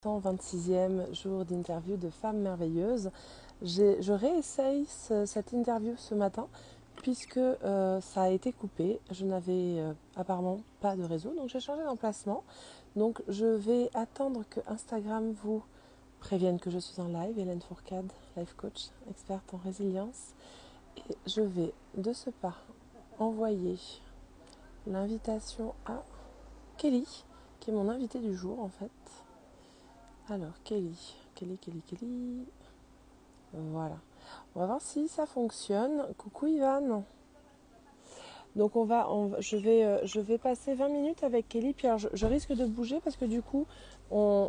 126e jour d'interview de Femmes Merveilleuses. Je réessaye cette interview ce matin puisque ça a été coupé. Je n'avais apparemment pas de réseau, donc j'ai changé d'emplacement. Donc je vais attendre que Instagram vous prévienne que je suis en live. Hélène Fourcade, life coach, experte en résilience. Et je vais de ce pas envoyer l'invitation à Kelly, qui est mon invitée du jour en fait. Alors, Kelly. Voilà. On va voir si ça fonctionne. Coucou Ivan. Donc je vais passer 20 minutes avec Kelly. Puis alors, je risque de bouger parce que du coup,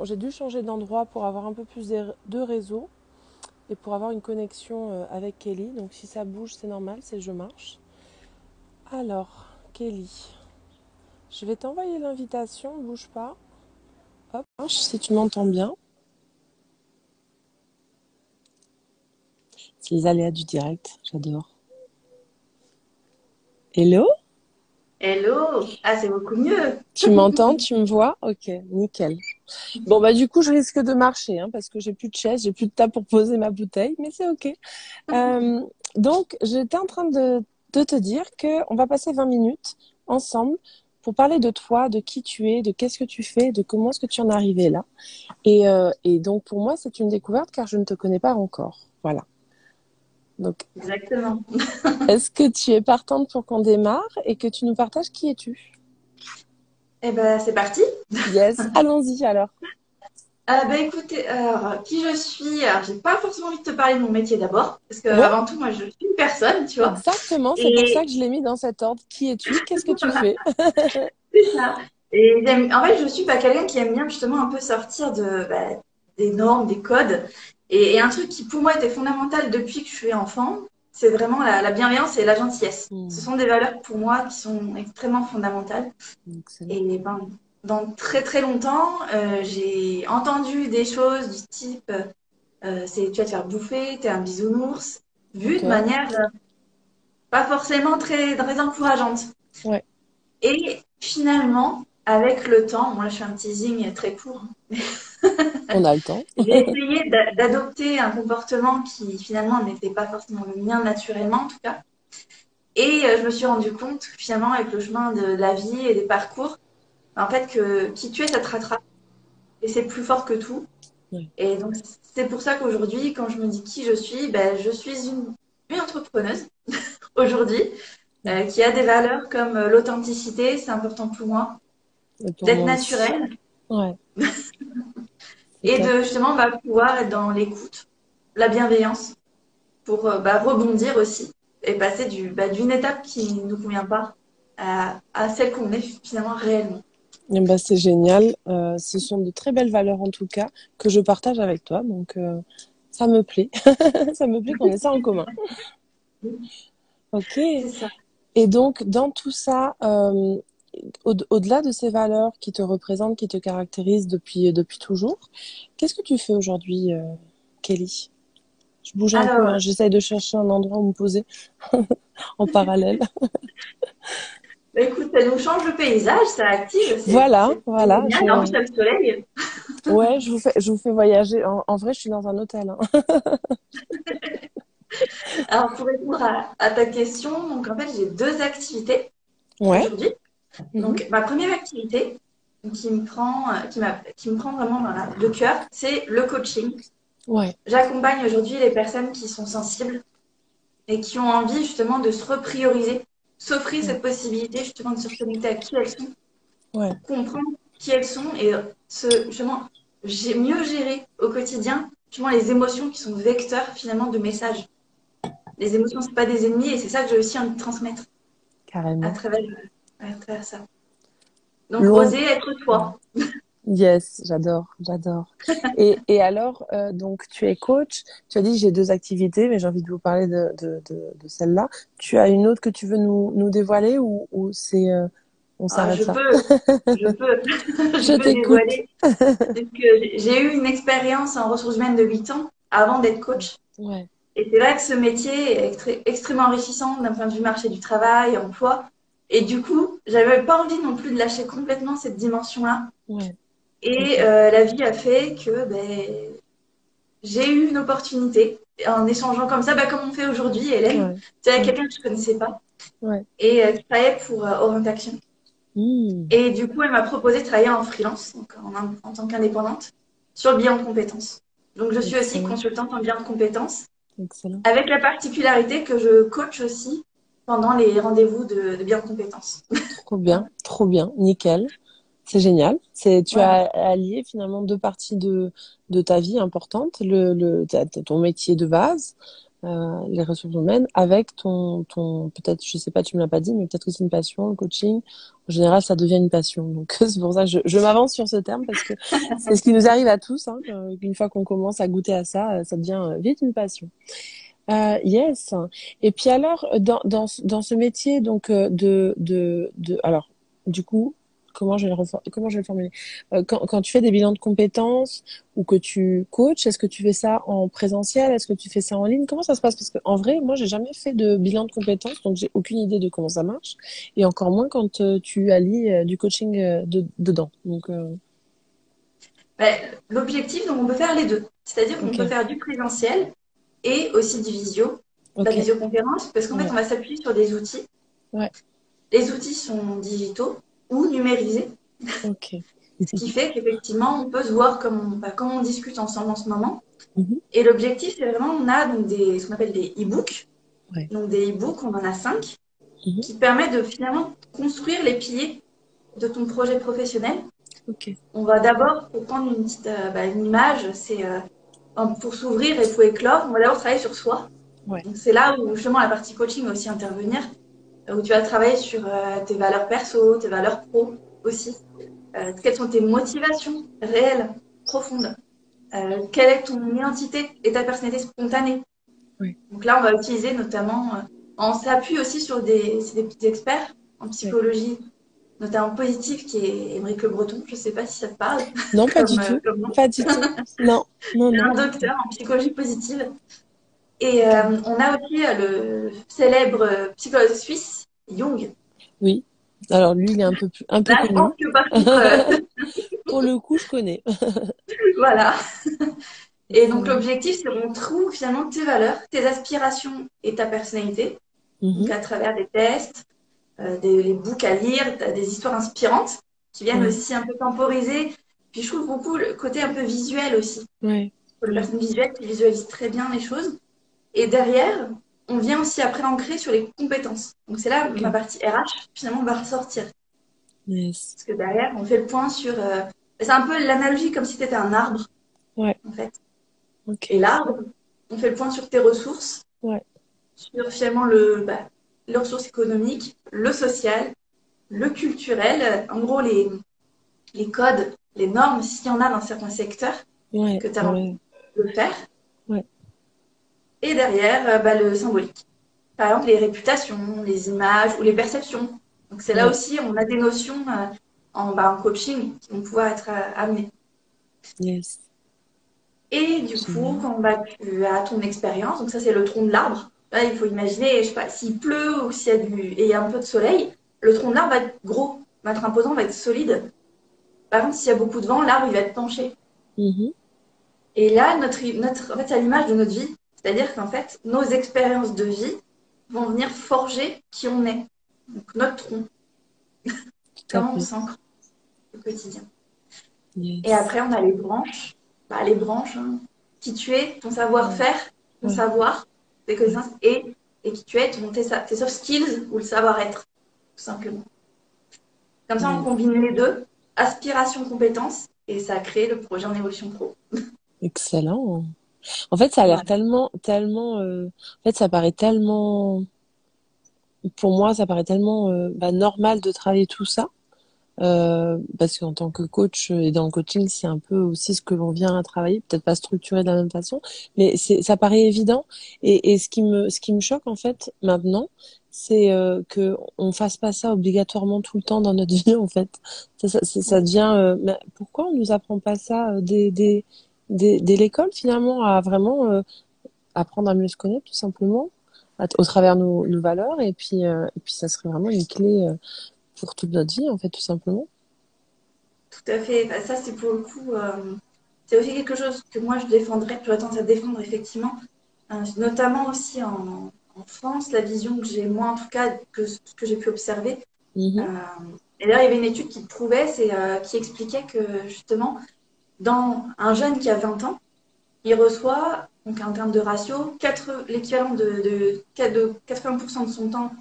j'ai dû changer d'endroit pour avoir un peu plus de réseau et pour avoir une connexion avec Kelly. Donc si ça bouge, c'est normal, c'est je marche. Alors, Kelly, je vais t'envoyer l'invitation. Bouge pas. Hop, si tu m'entends bien. C'est les aléas du direct, j'adore. Hello? Hello! Ah, c'est beaucoup mieux. Tu m'entends, tu me vois? Ok, nickel. Bon, bah du coup, je risque de marcher parce que j'ai plus de chaise, j'ai plus de table pour poser ma bouteille, mais c'est ok. Euh, donc, j'étais en train de te dire qu'on va passer 20 minutes ensemble pour parler de toi, de qui tu es, de qu'est-ce que tu fais, de comment est-ce que tu en es arrivé là. Et donc, pour moi, c'est une découverte car je ne te connais pas encore. Voilà. Donc, Exactement. est-ce que tu es partante pour qu'on démarre et que tu nous partages qui es-tu? Eh ben, c'est parti. Yes, allons-y alors. Écoutez, alors, qui je suis? Alors, j'ai pas forcément envie de te parler de mon métier d'abord, parce que Ouais, avant tout, moi, je suis une personne, tu vois. exactement, c'est pour ça Et que je l'ai mis dans cet ordre. Qui es-tu? Qu'est-ce que tu voilà, fais? c'est ça. Et en fait, je suis pas quelqu'un qui aime bien justement un peu sortir des normes, des codes. Et un truc qui pour moi était fondamental depuis que je suis enfant, c'est vraiment la bienveillance et la gentillesse. Ce sont des valeurs pour moi qui sont extrêmement fondamentales. Excellent. Et ben, dans très très longtemps, j'ai entendu des choses du type tu vas te faire bouffer, t'es un bisounours, vu Ok, de manière pas forcément très encourageante. ouais, Et finalement, avec le temps, moi je fais un teasing très court, on a le temps. j'ai essayé d'adopter un comportement qui finalement n'était pas forcément le mien naturellement en tout cas. Et je me suis rendu compte finalement avec le chemin de la vie et des parcours, en fait que qui tu es, ça te rattrape. Et c'est plus fort que tout. Ouais. Et donc, c'est pour ça qu'aujourd'hui, quand je me dis qui je suis, ben, je suis une entrepreneuse aujourd'hui qui a des valeurs comme l'authenticité, c'est important pour moi, Et pour d'être moi aussi. naturelle Ouais, c'est et top. de justement pouvoir être dans l'écoute, la bienveillance pour rebondir aussi et passer d'une étape qui ne nous convient pas à celle qu'on est finalement réellement. Eh ben, c'est génial. Ce sont de très belles valeurs en tout cas que je partage avec toi. Donc, ça me plaît. Ça me plaît qu'on ait ça en commun. Ok. C'est ça. Et donc, dans tout ça, au-delà de ces valeurs qui te représentent, qui te caractérisent depuis toujours, qu'est-ce que tu fais aujourd'hui, Kelly? Je bouge un peu, Alors, hein, j'essaye de chercher un endroit où me poser en parallèle. écoute, ça nous change le paysage, ça active, Voilà, c'est voilà. génial. En plus, il y a le soleil. Ouais, je vous fais voyager. En vrai, je suis dans un hôtel, hein. Alors, pour répondre à ta question, donc en fait, j'ai deux activités Ouais. aujourd'hui. Mhm. Donc, ma première activité qui me prend vraiment le cœur, c'est le coaching. Ouais. J'accompagne aujourd'hui les personnes qui sont sensibles et qui ont envie justement de se reprioriser, s'offrir Ouais. cette possibilité justement de se reconnecter à qui elles sont, Ouais. comprendre qui elles sont et justement mieux gérer au quotidien justement les émotions qui sont vecteurs finalement de messages. Les émotions, c'est pas des ennemis et c'est ça que j'ai aussi envie de transmettre à Carrément. travers, à travers ça. Donc, Long. oser être toi. Yes, j'adore, j'adore. Et alors, donc, tu es coach. Tu as dit, j'ai deux activités, mais j'ai envie de vous parler de celle-là. Tu as une autre que tu veux nous dévoiler ou c'est, on Ah, s'arrête là? je peux, Je je peux t'écoute. dévoiler. Parce que j'ai eu une expérience en ressources humaines de 8 ans avant d'être coach. Ouais, Et c'est vrai que ce métier est extrêmement enrichissant d'un point de vue marché du travail, emploi. Et du coup, j'avais pas envie non plus de lâcher complètement cette dimension-là. ouais, Et Ok. la vie a fait que j'ai eu une opportunité en échangeant comme ça, comme on fait aujourd'hui, Hélène. Ouais. C'est avec Ouais. quelqu'un que je ne connaissais pas Ouais. et qui travaillait pour Orientation. Hmm. Et du coup, elle m'a proposé de travailler en freelance, donc en tant qu'indépendante, sur le bilan de compétences. Donc, je suis aussi Excellent. consultante en bilan de compétences, Excellent. avec la particularité que je coach aussi pendant les rendez-vous de bilan de compétences. Trop bien. Trop bien. Nickel. C'est génial. Tu Voilà. as allié finalement deux parties de ta vie importantes, ton métier de base, les ressources humaines, avec peut-être, je sais pas, tu me l'as pas dit, mais peut-être que c'est une passion, le coaching. En général, ça devient une passion. Donc, c'est pour ça que je m'avance sur ce terme parce que c'est ce qui nous arrive à tous, hein. Une fois qu'on commence à goûter à ça, ça devient vite une passion. Yes. Et puis alors, dans ce métier donc alors du coup, comment je vais le formuler? Quand tu fais des bilans de compétences ou que tu coaches, est-ce que tu fais ça en présentiel? Est-ce que tu fais ça en ligne? Comment ça se passe? Parce que en vrai, moi, j'ai jamais fait de bilan de compétences, donc j'ai aucune idée de comment ça marche, et encore moins quand tu allies du coaching dedans. Donc, Ben, l'objectif, donc on peut faire les deux. C'est-à-dire qu'on ok, peut faire du présentiel et aussi du visio, la ok, visioconférence, parce qu'en fait, ouais, on va s'appuyer sur des outils. ouais, Les outils sont digitaux ou numérisés, ok. ce qui fait qu'effectivement, on peut se voir comme on discute ensemble en ce moment. Mhm, Et l'objectif, c'est vraiment, on a donc ce qu'on appelle des e-books. ouais, Donc des e-books, on en a 5, mhm, qui permettent de finalement construire les piliers de ton projet professionnel. ok, On va d'abord, pour prendre une image, c'est pour s'ouvrir et pour éclore, on va d'abord travailler sur soi. ouais, Donc c'est là où justement la partie coaching va aussi intervenir, où tu vas travailler sur tes valeurs perso, tes valeurs pro aussi. Quelles sont tes motivations réelles, profondes? Quelle est ton identité et ta personnalité spontanée? ouais, Donc là, on va utiliser notamment, on s'appuie aussi sur c'est des petits experts en ouais. psychologie, notamment positive, qui est Émeric Le Breton. Je ne sais pas si ça te parle Non, pas du tout. comme nom. Pas du tout. Non, non, C'est non. un docteur en psychologie positive. Et Ok. on a aussi le célèbre psychologue suisse, Jung. Oui. Alors lui, il est un peu Là, je pense connu. que par contre, Pour le coup, je connais. voilà. Et donc Excellent. l'objectif, c'est qu'on trouve finalement tes valeurs, tes aspirations et ta personnalité. Donc Mhm. à travers des tests, les books à lire, t'as des histoires inspirantes qui viennent Ouais, aussi un peu temporiser. Puis je trouve beaucoup le côté un peu visuel aussi. ouais, Pour les ouais. personnes visuelles qui visualisent très bien les choses. Et derrière, on vient aussi après ancrer sur les compétences. Donc c'est là ma Ok. partie RH finalement va ressortir. Yes. Parce que derrière, on fait le point sur... c'est un peu l'analogie comme si tu étais un arbre, Ouais. en fait. Et Ok. l'arbre, on fait le point sur tes ressources, Ouais. sur finalement les ressources économiques, le social, le culturel, en gros les codes, les normes, s'il y en a dans certains secteurs Ouais. que tu as envie Ouais. de faire. Ouais. Et derrière, le symbolique. Par exemple, les réputations, les images ou les perceptions. Donc c'est là Ouais. aussi, on a des notions en coaching qui vont pouvoir être amenées. Yes. Et du coup, Génial. quand tu as ton expérience, donc ça c'est le tronc de l'arbre. Là, il faut imaginer, je sais pas, s'il pleut ou s'il y a et il y a un peu de soleil, le tronc de l'arbre va être gros, va être imposant, va être solide. Par contre, s'il y a beaucoup de vent, l'arbre il va être penché. Mhm. Et là, en fait, c'est à l'image de notre vie. C'est-à-dire qu'en fait, nos expériences de vie vont venir forger qui on est. Donc, notre tronc, Tout à comment on fait. s'ancre au quotidien. Et Yes. après, on a les branches. Les branches, hein, qui tu es, ton Ouais. savoir-faire, ton Ouais. savoir, tes Ouais. connaissances, et qui tu es, tes soft skills ou le savoir-être, tout simplement. Comme ça, on Yes. combine les deux, aspiration, compétence, et ça crée le projet en évolution pro. Excellent. En fait, ça a l'air Voilà. tellement, tellement. En fait, ça paraît tellement. Pour moi, ça paraît tellement normal de travailler tout ça. Parce qu'en tant que coach et dans le coaching, c'est un peu aussi ce que l'on vient à travailler, peut-être pas structuré de la même façon, mais ça paraît évident. Et ce qui me choque en fait maintenant, c'est que on fasse pas ça obligatoirement tout le temps dans notre vie en fait. Ça devient. Mais pourquoi on nous apprend pas ça dès l'école finalement à vraiment apprendre à mieux se connaître tout simplement au travers nos valeurs et puis ça serait vraiment une clé pour toute notre vie en fait tout simplement. tout à fait. Bah, ça, c'est pour le coup, c'est aussi quelque chose que moi je défendrais, que j'aurais tendance à défendre effectivement, notamment aussi en France, la vision que j'ai, moi en tout cas, que ce que j'ai pu observer. Euh, Mhm. et d'ailleurs, il y avait une étude qui prouvait, qui expliquait que justement, dans un jeune qui a 20 ans, il reçoit, donc en termes de ratio, l'équivalent de 80% de son temps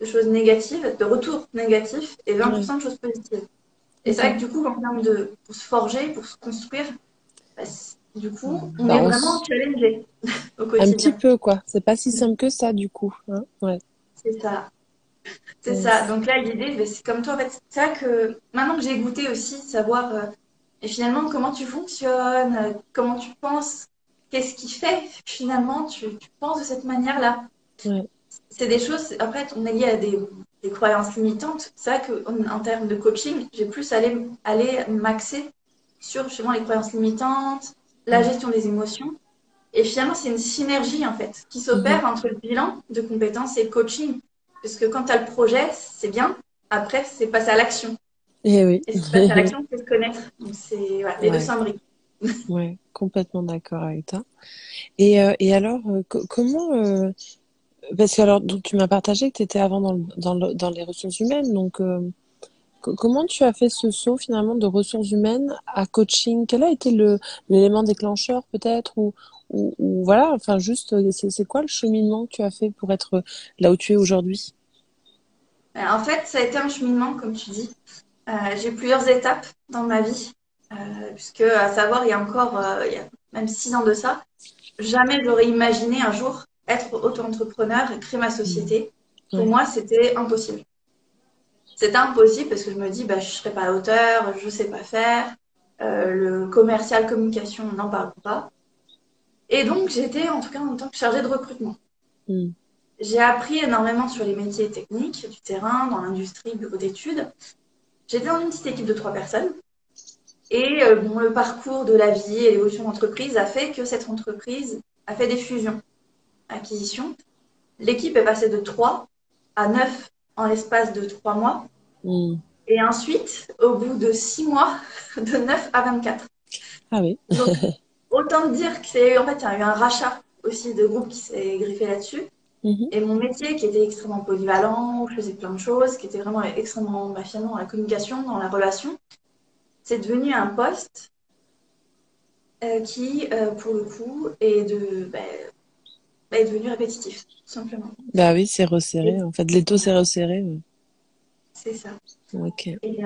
de choses négatives, de retours négatifs, et Ouais, 20% de choses positives. Et c'est c'est vrai ça. que du coup, en termes pour se forger, pour se construire, bah, du coup, on Bah, est vraiment challengé au un petit quotidien. peu, quoi. C'est pas si simple que ça, du coup. Hein, ouais. C'est ça. C'est ça. Yes. Donc là, l'idée, bah, c'est comme toi, en fait, c'est ça que maintenant que j'ai goûté aussi, savoir et finalement comment tu fonctionnes, comment tu penses, qu'est-ce qui fait que finalement tu penses de cette manière-là. Ouais. C'est des choses, après, on est lié à des croyances limitantes. C'est vrai qu'en termes de coaching, j'ai plus aller m'axer sur justement les croyances limitantes, la Mm. gestion des émotions. Et finalement, c'est une synergie en fait qui Mhm. s'opère entre le bilan de compétences et le coaching. Parce que quand tu as le projet, c'est bien. Après, c'est passer à l'action. Eh oui. Et c'est passer à l'action, c'est se connaître. Donc, c'est voilà, les deux Ouais, s'imbriquent. ouais, complètement d'accord avec toi. Et alors, comment parce que alors donc tu m'as partagé que tu étais avant dans les ressources humaines, donc comment tu as fait ce saut finalement de ressources humaines à coaching? Quel a été l'élément déclencheur peut-être ou voilà, enfin juste c'est quoi le cheminement que tu as fait pour être là où tu es aujourd'hui? En fait, ça a été un cheminement, comme tu dis. J'ai eu plusieurs étapes dans ma vie. Puisque, à savoir, il y a même 6 ans de ça, jamais j'aurais imaginé un jour être auto-entrepreneur et créer ma Mm. société. Pour Ouais. moi, c'était impossible. C'était impossible parce que je me dis, bah, je ne serai pas à la hauteur, je ne sais pas faire. Le commercial, communication, on n'en parle pas. Et donc, j'étais en tout cas en tant que chargée de recrutement. Mm. J'ai appris énormément sur les métiers techniques du terrain, dans l'industrie, bureau d'études. J'étais dans une petite équipe de 3 personnes. Et bon, le parcours de la vie et l'évolution de l'entreprise a fait que cette entreprise a fait des fusions, acquisitions. L'équipe est passée de 3 à 9 en l'espace de 3 mois. Mm. Et ensuite, au bout de 6 mois, de 9 à 24. Ah oui. Donc, autant dire que c'est, en fait, il y a eu un rachat aussi de groupe qui s'est griffé là-dessus. Mhm. Et mon métier, qui était extrêmement polyvalent, où je faisais plein de choses, qui était vraiment extrêmement finalement dans la communication, dans la relation, c'est devenu un poste qui, pour le coup, est devenu répétitif, tout simplement. Bah oui, c'est resserré. Et En fait, l'étau s'est resserré. Ouais. c'est ça. Ok. Et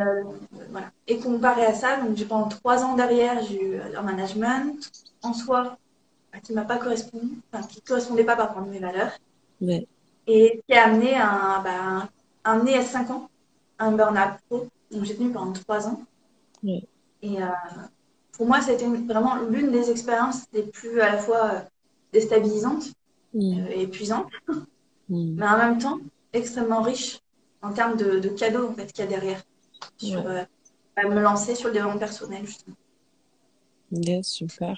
voilà. Et comparé à ça, donc j'ai pendant 3 ans derrière, j'ai eu un management en soi qui m'a pas correspondu, enfin, qui correspondait pas par rapport à mes valeurs, Ouais. et qui a amené amené à 5 ans un burn-out pro. Donc j'ai tenu pendant 3 ans. Ouais. Et pour moi, c'était vraiment l'une des expériences les plus à la fois déstabilisantes Mm. et épuisantes, Mm. mais en même temps extrêmement riche en termes de cadeaux en fait, qu'il y a derrière sur Ouais. me lancer sur le développement personnel justement. Yes, super.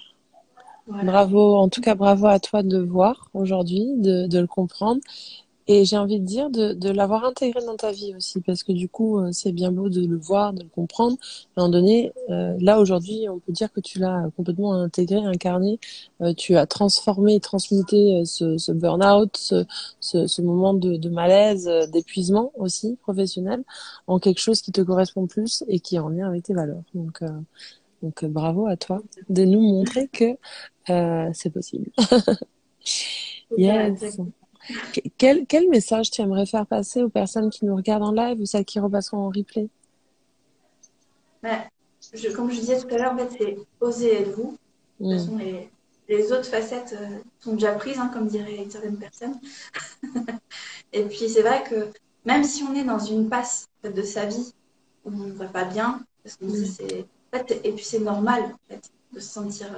Voilà. Bravo, en tout cas, bravo à toi de le voir aujourd'hui, de le comprendre. Et j'ai envie de dire de l'avoir intégré dans ta vie aussi, parce que du coup, c'est bien beau de le voir, de le comprendre. À un moment donné, là aujourd'hui, on peut dire que tu l'as complètement intégré, incarné. Tu as transformé et transmuté ce burn-out, ce moment de malaise, d'épuisement aussi professionnel, en quelque chose qui te correspond plus et qui est en lien avec tes valeurs. Donc bravo à toi de nous montrer que c'est possible. C'est ça, Yes. Quel message tu aimerais faire passer aux personnes qui nous regardent en live ou celles qui repasseront en replay? mais comme je disais tout à l'heure, en fait, c'est oser être vous. De toute Mm. façon, les autres facettes sont déjà prises, hein, comme diraient certaines personnes. Et puis c'est vrai que même si on est dans une passe en fait, de sa vie où on ne va pas bien, parce qu'on dit Mm. c'est en fait, et puis c'est normal en fait, de se sentir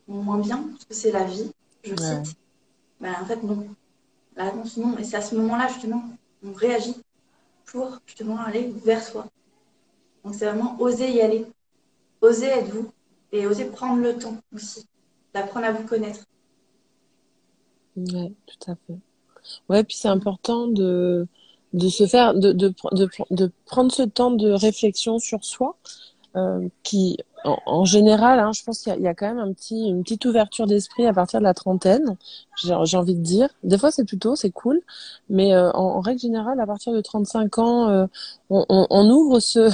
moins bien, parce que c'est la vie, je Ouais. cite. Ben, en fait non, la réponse non. Et c'est à ce moment-là justement on réagit pour justement aller vers soi. Donc c'est vraiment oser y aller, oser être vous et oser prendre le temps aussi d'apprendre à vous connaître. Ouais, tout à fait. Ouais, puis c'est important de se faire, de prendre ce temps de réflexion sur soi, qui, en général, hein, je pense qu'il y a quand même une petite ouverture d'esprit à partir de la trentaine, j'ai envie de dire. Des fois, c'est plus tôt, c'est cool, mais en règle générale, à partir de 35 ans, on ouvre ce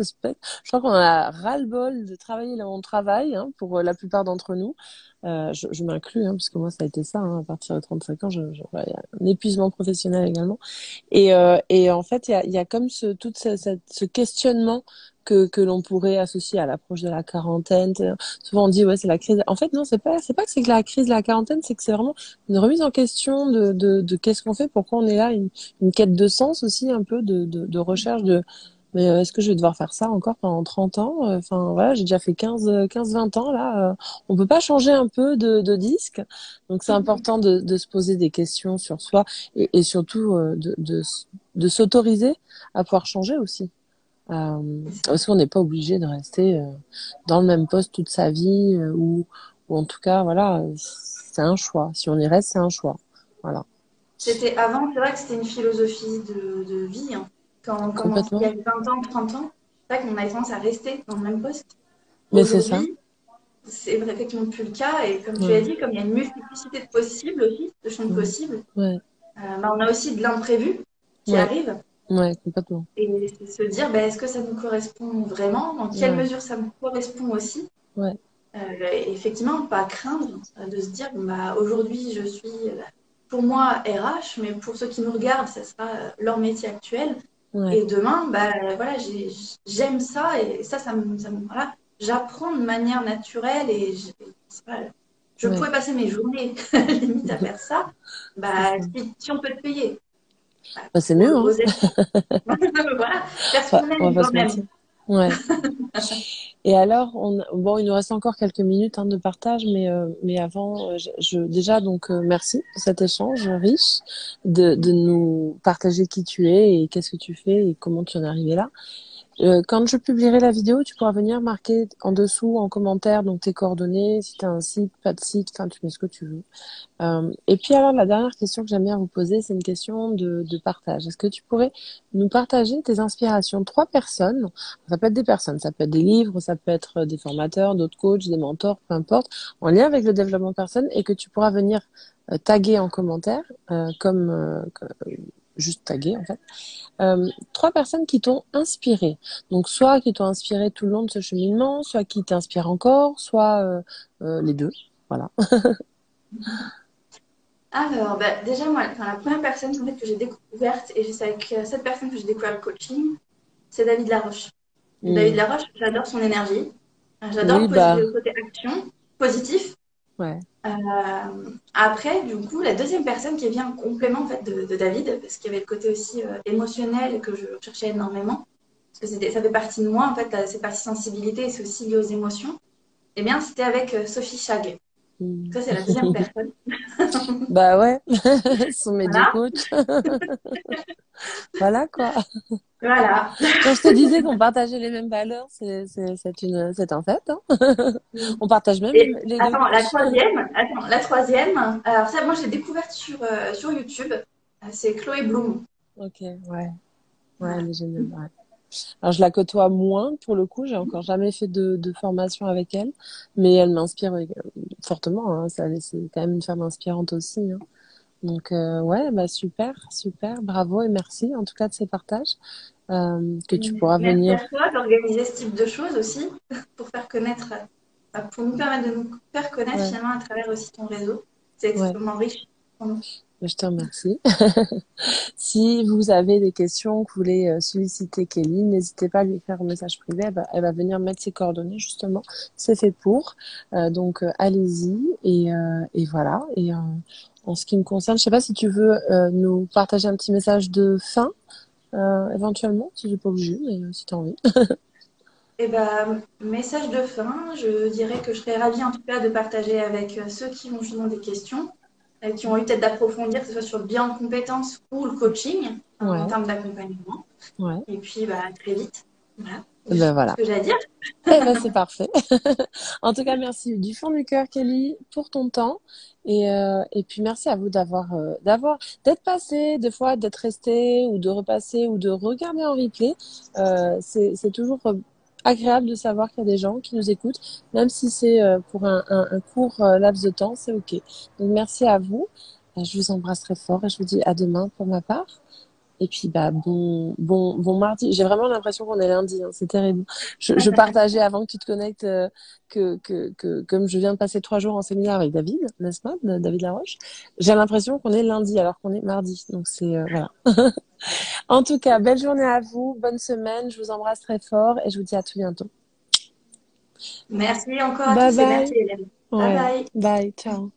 spectre. Je crois qu'on a ras-le-bol de travailler là où on travaille, hein, pour la plupart d'entre nous. Je m'inclus, hein, parce que moi, ça a été ça, hein, à partir de 35 ans, voilà, il y a un épuisement professionnel également. Et en fait, il y a comme ce questionnement que l'on pourrait associer à l'approche de la quarantaine. Souvent on dit ouais c'est la crise. En fait non, c'est pas que c'est que la crise de la quarantaine, c'est que c'est vraiment une remise en question de qu'est-ce qu'on fait, pourquoi on est là, une quête de sens aussi un peu de recherche de mais est-ce que je vais devoir faire ça encore pendant 30 ans? Enfin voilà, j'ai déjà fait 20 ans là. On peut pas changer un peu de disque. Donc c'est important de se poser des questions sur soi et surtout de s'autoriser à pouvoir changer aussi. Parce qu'on n'est pas obligé de rester dans le même poste toute sa vie ou en tout cas, voilà, c'est un choix. Si on y reste, c'est un choix. Voilà. C'était avant, c'est vrai que c'était une philosophie de vie, hein. Quand on commence, il y Complètement. a 20 ans, 30 ans, c'est vrai qu'on avait tendance à rester dans le même poste. Mais c'est ça. Aujourd'hui, c'est effectivement plus le cas. Et comme tu Ouais. as dit, comme il y a une multiplicité de possibles aussi, de champs Ouais. possibles, Ouais. bah, on a aussi de l'imprévu qui Ouais. arrive. Ouais, complètement. Et c'est se dire, bah, est-ce que ça nous correspond vraiment? Dans quelle Ouais. mesure ça nous correspond aussi? Ouais. Et effectivement, pas craindre de se dire, bon, bah, aujourd'hui, je suis, pour moi, RH, mais pour ceux qui nous regardent, ça sera leur métier actuel. Ouais. Et demain, bah, voilà, j'aime ça et voilà, j'apprends de manière naturelle et c'est pas, je Ouais. pourrais passer mes journées limite à faire ça. C'est Bah, ça. si on peut te payer, bah, Bah, c'est mieux, hein. oser. Voilà, faire ce Enfin, qu'on on va aime pas quand se mentir. même. Ouais. Et alors, bon, il nous reste encore quelques minutes hein, de partage, mais avant, déjà donc merci pour cet échange riche, de nous partager qui tu es et qu'est-ce que tu fais et comment tu en es arrivé là. Quand je publierai la vidéo, tu pourras venir marquer en dessous, en commentaire, donc tes coordonnées, si tu as un site, pas de site, enfin tu mets ce que tu veux. Et puis alors, la dernière question que j'aime bien vous poser, c'est une question de partage. Est-ce que tu pourrais nous partager tes inspirations? 3 personnes, ça peut être des personnes, ça peut être des livres, ça peut être des formateurs, d'autres coachs, des mentors, peu importe, en lien avec le développement personnel et que tu pourras venir taguer en commentaire, juste taguer en fait. 3 personnes qui t'ont inspiré. Donc soit qui t'ont inspiré tout le long de ce cheminement, soit qui t'inspirent encore, soit les deux. Voilà. Alors, bah, déjà, moi, enfin, la première personne en fait, que j'ai découverte, et c'est avec cette personne que j'ai découvert le coaching, c'est David Laroche. Et David Hmm. Laroche, j'adore son énergie. J'adore Oui, bah, le côté action, positif. ouais. Après, du coup, la deuxième personne qui vient en complément en fait, de David, parce qu'il y avait le côté aussi émotionnel que je recherchais énormément, parce que ça fait partie de moi, en fait, cette partie sensibilité, c'est aussi lié aux émotions, eh bien, c'était avec Sophie Chag. Hmm. Ça, c'est la deuxième personne. Bah ouais, ce sont mes deux Voilà. coachs. Voilà quoi. Voilà. Quand je te disais qu'on partageait les mêmes valeurs, c'est un fait. Hein. On partage même Et les deux coachs. la troisième, alors ça, moi, j'ai découvert sur YouTube, c'est Chloé Bloom. Ok, ouais, ouais, Voilà. elle est géniale. Ouais. Alors je la côtoie moins pour le coup, j'ai encore jamais fait de formation avec elle, mais elle m'inspire fortement. Hein. C'est quand même une femme inspirante aussi. Hein. Donc ouais, bah super, super, bravo et merci en tout cas de ces partages que tu pourras Merci venir. à toi d'organiser ce type de choses aussi pour faire connaître, pour nous permettre de nous faire connaître Ouais, finalement à travers aussi ton réseau. C'est ouais, extrêmement riche pour nous. je te remercie. Si vous avez des questions, que vous voulez solliciter Kelly, n'hésitez pas à lui faire un message privé. Elle va venir mettre ses coordonnées justement. C'est fait pour. Donc allez-y et voilà. Et en ce qui me concerne, je sais pas si tu veux nous partager un petit message de fin éventuellement, si j'ai pas obligé, mais si tu as envie. Et ben, message de fin, je dirais que je serais ravie en tout cas de partager avec ceux qui ont justement des questions, qui ont eu peut-être d'approfondir, que ce soit sur le bilan de compétences ou le coaching, en Ouais, termes d'accompagnement. ouais. Et puis, bah, à très vite. Voilà. Et ben ce voilà. que j'ai à dire. Eh ben c'est parfait. En tout cas, merci du fond du cœur, Kelly, pour ton temps. Et puis merci à vous d'être passé, des fois d'être resté ou de repasser ou de regarder en replay. C'est toujours agréable de savoir qu'il y a des gens qui nous écoutent, même si c'est pour un court laps de temps, c'est OK. Donc merci à vous. Je vous embrasse très fort et je vous dis à demain pour ma part. Et puis, bah, bon mardi. J'ai vraiment l'impression qu'on est lundi, hein. C'est terrible. Je partageais avant que tu te connectes que comme je viens de passer 3 jours en séminaire avec David, n'est-ce pas, David Laroche, j'ai l'impression qu'on est lundi alors qu'on est mardi. Donc, voilà. En tout cas, belle journée à vous, bonne semaine. Je vous embrasse très fort et je vous dis à tout bientôt. Merci encore à Bye tous et bye. merci Hélène. Bye Ouais. bye. Bye. Ciao.